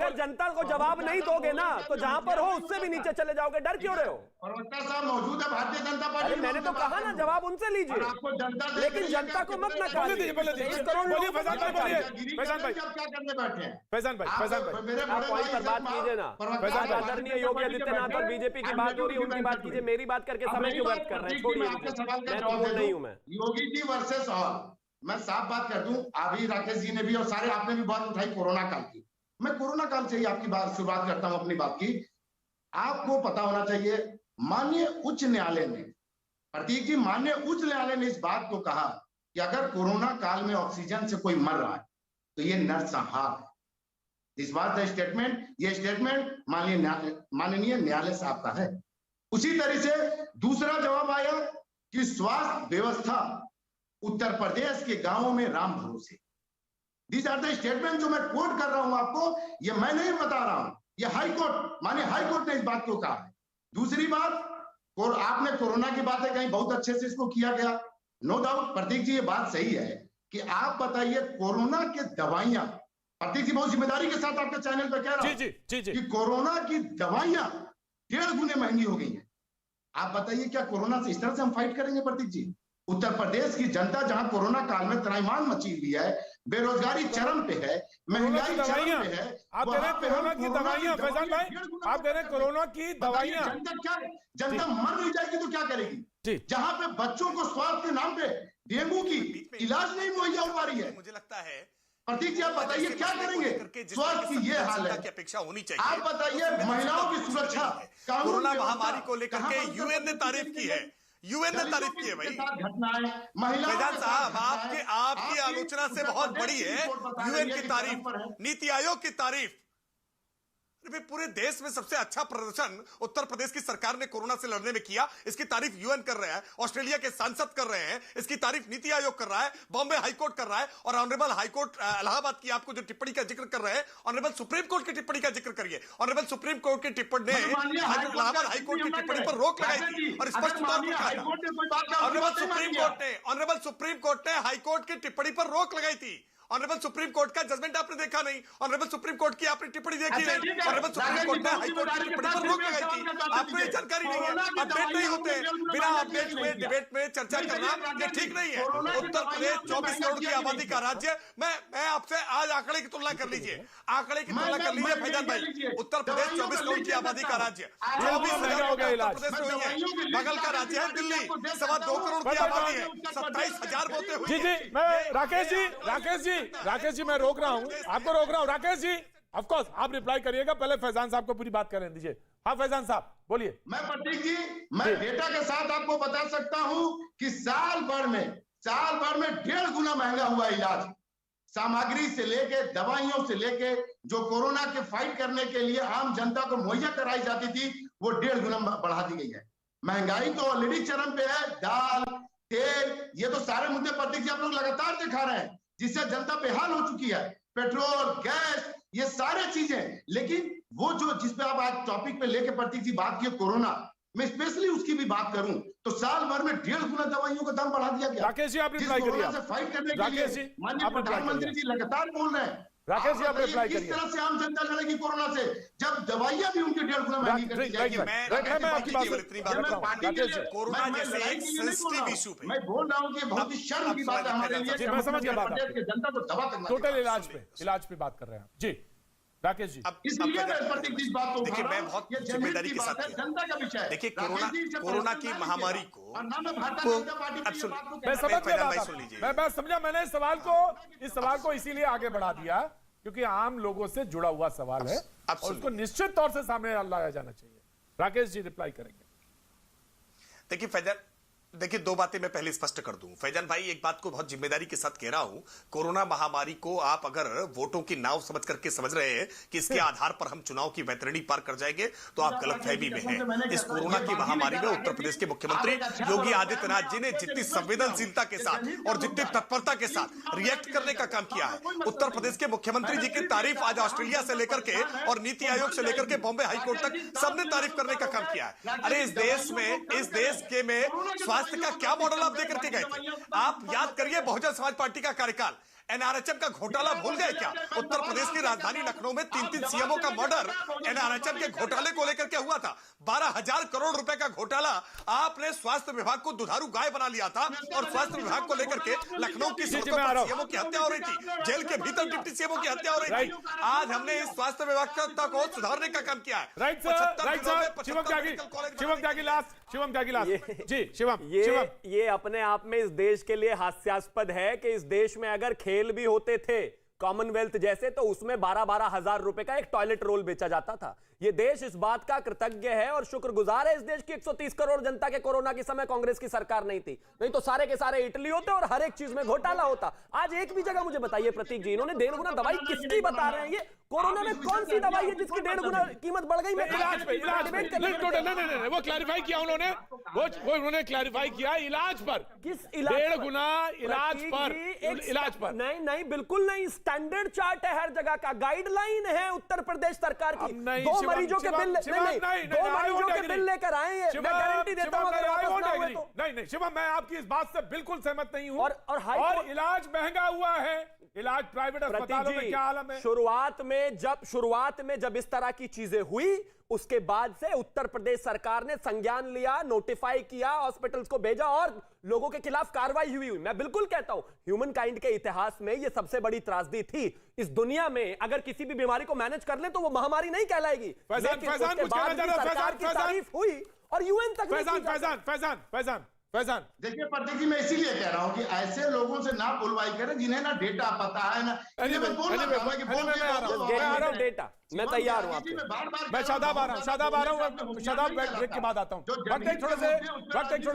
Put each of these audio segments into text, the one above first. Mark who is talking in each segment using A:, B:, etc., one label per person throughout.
A: फिर जनता को जवाब नहीं दोगे ना तो जहां पर हो उससे भी नीचे चले जाओगे, डर क्यों रहे हो?
B: प्रवक्ता साहब मौजूद है भारतीय जनता पार्टी।
A: अरे मैंने तो कहा ना जवाब उनसे लीजिए, लेकिन जनता को मत ना
C: बोलिए फैजान भाई, बोलिए फैजान भाई,
B: क्या करने बैठे हैं?
C: फैजान भाई
A: आप पॉइंट पर बात कीजिए ना। आदरणीय योगी आदित्यनाथ और बीजेपी की बात हो रही है, उनकी बात कीजिए, मेरी बात करके समय क्यों व्यर्थ कर रहे हैं? छोड़िए, मैं नहीं हूं। मैं
B: योगी जी वर्सेस ऑल, मैं साफ बात कर दूं, अभी राकेश जी ने भी और सारे आपने भी बात उठाई कोरोना काल की। मैं कोरोना काल से ही आपकी बात शुरुआत करता हूं अपनी बात की। आपको पता होना चाहिए, माननीय उच्च न्यायालय ने, प्रतीक जी, माननीय उच्च न्यायालय ने इस बात को कहा कि अगर कोरोना काल में ऑक्सीजन से कोई मर रहा है तो ये नरसंहार है। इस बात का स्टेटमेंट, ये स्टेटमेंट माननीय न्यायालय साहब का है। उसी तरह से दूसरा जवाब आया कि स्वास्थ्य व्यवस्था उत्तर प्रदेश के गांवों में राम भरोसे। दिस आर द स्टेटमेंट जो मैं कोट कर रहा हूं आपको, ये मैं नहीं बता रहा हूं, ये हाई कोर्ट, माने हाई कोर्ट ने इस बात को कहा है। दूसरी बात, और आपने कोरोना की बातें कहीं बहुत अच्छे से इसको किया गया, नो डाउट प्रतीक जी, ये बात सही है कि आप बताइए कोरोना के दवाइयां, प्रतीक जी बहुत जिम्मेदारी के साथ आपके चैनल पर कह रहा हूं कि कोरोना की दवाइयां 1.5 गुने महंगी हो गई हैं। आप बताइए क्या कोरोना से इस तरह से हम फाइट करेंगे प्रतीक जी? उत्तर प्रदेश की जनता जहां कोरोना काल में त्राहिमाम मची हुई है, बेरोजगारी चरम पे है, महंगाई चरम पे है,
C: आप कह रहे हैं कोरोना की दवाइयां, फैजान भाई आप कह रहे हैं कोरोना की दवाइयां,
B: जनता मर नहीं जाएगी तो क्या करेगी? जहां पे बच्चों को स्वास्थ्य के नाम पे डेंगू की इलाज नहीं मुहैया हो पा रही है,
D: मुझे लगता है
B: प्रतीक जी आप बताइए क्या करेंगे? स्वास्थ्य की ये हाल है,
D: अपेक्षा होनी चाहिए।
B: आप बताइए महिलाओं की सुरक्षा,
D: कोरोना महामारी को लेकर के यूएन ने तारीफ की है, यूएन ने तारीफ की है भाई। फैजान साहब, आपकी आलोचना से बहुत बड़ी है यूएन की तारीफ, नीति आयोग की तारीफ। पूरे देश में सबसे अच्छा प्रदर्शन उत्तर प्रदेश की सरकार ने कोरोना से लड़ने में किया, इसकी तारीफ यूएन कर रहा है, ऑस्ट्रेलिया के सांसद कर रहे हैं, इसकी तारीफ नीति आयोग कर रहा है, बॉम्बे हाईकोर्ट कर रहा है, और ऑनरेबल हाईकोर्ट इलाहाबाद की आपको जो टिप्पणी का जिक्र कर रहे हैं, ऑनरेबल सुप्रीम कोर्ट की टिप्पणी का जिक्र करिए। ऑनरेबल सुप्रीम कोर्ट की टिप्पणी ने इलाहाबाद हाईकोर्ट की टिप्पणी पर रोक लगाई थी और स्पष्ट तौर पर कहा। ऑनरेबल सुप्रीम कोर्ट ने हाईकोर्ट की टिप्पणी पर रोक लगाई थी। ऑनरेबल सुप्रीम कोर्ट का जजमेंट आपने देखा नहीं, ऑनरेबल सुप्रीम कोर्ट की आपने टिप्पणी देखी नहीं, ऑनरेबल सुप्रीम कोर्ट ने हाई कोर्ट की टिप्पणी पर रोक लगाई थी। आपको ये जानकारी नहीं है, अपडेट नहीं होते, बिना अपडेट हुए डिबेट में चर्चा करना ये ठीक नहीं है। उत्तर प्रदेश 24 करोड़ की आबादी का राज्य, मैं आपसे आज आंकड़े की तुलना कर लीजिए, आंकड़े की तुलना कर लीजिए फैजान भाई। उत्तर प्रदेश 24 करोड़ की आबादी का राज्य, 24,000 उत्तर प्रदेश में हुई है। बगल का राज्य है दिल्ली, 2.25 करोड़ की आबादी है, 27,000 वोटें हुई है।
C: मैं राकेश जी मैं रोक रहा हूं, आपको रोक रहा हूं। राकेश जी ऑफ कोर्स आप रिप्लाई करिएगा, पहले फैजान साहब को पूरी बात करने दीजिए। हाँ फैजान साहब बोलिए।
B: मैं प्रतीक जी, मैं डेटा के साथ आपको बता सकता हूं कि साल भर में 1.5 गुना महंगा हुआ इलाज, सामग्री से लेके, दवाइयों से लेके, जो कोरोना के फाइट करने के लिए आम जनता को मुहैया कराई जाती थी, वो 1.5 गुना बढ़ा दी गई है। महंगाई तो ऑलरेडी चरम पे है, दाल, तेल, ये तो सारे मुद्दे प्रतीक जी आप लोग लगातार दिखा रहे हैं, जिससे जनता बेहाल हो चुकी है। पेट्रोल, गैस, ये सारे चीजें, लेकिन वो जो जिस पे आप आज टॉपिक पे लेके प्रतीक जी बात किए कोरोना, मैं स्पेशली उसकी भी बात करूं तो साल भर में 1.5 गुना दवाइयों का दाम बढ़ा दिया गया।
C: राकेश जी आप रिप्लाई करिए,
B: से फाइट करने के लिए माननीय प्रधानमंत्री जी लगातार बोल रहे हैं।
C: राकेश जी आप रिप्लाई करिए।
B: किस तरह से आम जनता लड़ेगी कोरोना से जब दवाइयां भी उनके 1.5 गुना महंगी कर दी जाएगी?
D: कोरोना जैसे एक सेंसिटिव इशू पे
B: मैं बोल रहा हूं कि बहुत ही शर्म की बात है हमारे लिए।
C: मैं समझ गया बात,
B: जनता को दवा करना,
C: टोटल इलाज पे बात कर रहे हैं जी राकेश जी।
B: इसलिए मैं प्रतीक जी बात को
D: देखिए, मैं बहुत जिम्मेदारी के साथ
B: जनता का विषय है।
D: देखिए कोरोना की महामारी को
C: मैं समझ गया, मैं समझा। मैंने इस सवाल को इसीलिए आगे बढ़ा दिया क्योंकि आम लोगों से जुड़ा हुआ सवाल है और उसको निश्चित तौर से सामने लाया जाना चाहिए। राकेश जी रिप्लाई करेंगे।
D: देखिए फैजान, देखिए दो बातें मैं पहले स्पष्ट कर दूं। फैजान भाई, एक बात को बहुत जिम्मेदारी के साथ कह रहा हूं, कोरोना महामारी को आप अगर वोटों की नाव समझ करके समझ रहे हैं कि इसके आधार पर हम चुनाव की वैतरणी पार कर जाएंगे, तो आप गलतफहमी में हैं। इस कोरोना की महामारी में उत्तर प्रदेश के मुख्यमंत्री योगी आदित्यनाथ जी ने जितनी संवेदनशीलता के साथ और जितनी तत्परता के साथ रिएक्ट करने का काम किया है, उत्तर प्रदेश के मुख्यमंत्री जी की तारीफ आज ऑस्ट्रेलिया से लेकर के और नीति आयोग से लेकर के बॉम्बे हाईकोर्ट तक सबने तारीफ करने का काम किया है। अरे इस देश में स्वास्थ्य का क्या मॉडल आप देकर के गए थे? आप याद करिए बहुजन समाज पार्टी का कार्यकाल, एनआरएचएम का घोटाला भूल गए क्या? उत्तर प्रदेश की राजधानी लखनऊ में 3 सीएमओ का मर्डर एनआरएचएम के घोटाले को लेकर के हुआ था। 12,000 करोड़ रुपए का घोटाला। आपने स्वास्थ्य विभाग को दुधारू गाय बना लिया था और स्वास्थ्य विभाग को लेकर के लखनऊ की सड़कों पर सीएमओ की हत्या हो रही थी, जेल के भीतर डिप्टी सीएमओ की हत्या हो रही थी। आज हमने इस स्वास्थ्य व्यवस्था को सुधारने का काम किया है।
C: राइट सर, शिवम त्यागी जी, शिवम
A: ये अपने आप में इस देश के लिए हास्यास्पद है कि इस देश में अगर खेल भी होते थे कॉमनवेल्थ जैसे, तो उसमें 12-12 हजार रुपए का एक टॉयलेट रोल बेचा जाता था। ये देश इस बात का कृतज्ञ है और शुक्रगुजार है इस देश की 130 करोड़ जनता के कोरोना के समय कांग्रेस की सरकार नहीं थी, नहीं तो सारे के सारे इटली होते और हर एक चीज में घोटाला होता। आज एक भी जगह मुझे बताइए प्रतीक जी, इन्होंने 1.5 गुना दवाई किसकी बता रहे हैं? ये कोरोना में कौन सी दवाई है जिसकी 1.5 गुना कीमत बढ़ गई?
C: इलाज पे वो क्लैरिफाई किया उन्होंने, वो उन्होंने क्लैरिफाई किया इलाज पर।
A: किस इलाज?
C: 1.5 गुना इलाज पर।
A: नहीं, बिल्कुल नहीं। स्टैंडर्ड चार्ट है हर जगह का, गाइडलाइन है उत्तर प्रदेश सरकार की। 2 मरीजों के बिल, दो मरीजों के बिल लेकर आए हैं, मैं गारंटी देता हूं अगर वापस ना हुए तो।
C: नहीं शिवम, मैं आपकी इस बात से बिल्कुल सहमत नहीं हूं।
A: और
C: इलाज महंगा हुआ है। इलाज प्राइवेट अस्पतालों में क्या हालत है?
A: शुरुआत में जब इस तरह की चीजें हुई, उसके बाद से उत्तर प्रदेश सरकार ने संज्ञान लिया, नोटिफाई किया, हॉस्पिटल्स को भेजा और लोगों के खिलाफ कार्रवाई हुई। मैं बिल्कुल कहता हूं ह्यूमन काइंड के इतिहास में यह सबसे बड़ी त्रासदी थी। इस दुनिया में अगर किसी भी बीमारी को मैनेज कर ले तो वो महामारी नहीं कहलाएगी। सरकार की तारीफ हुई और यूएन तक।
C: फैजान
B: देखिए प्रतीक जी, मैं इसीलिए कह रहा हूं कि ऐसे लोगों से ना बुलवाई करें जिन्हें ना डेटा पता है ना।
A: डेटा मैं तैयार हूं आपके।
C: मैं शादाब आ रहा हूं। शादाब ब्रेक के बाद आता हूं। वक्त एक छोटे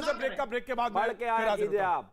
C: से ब्रेक के बाद
A: बढ़ के आया कीजिए आप।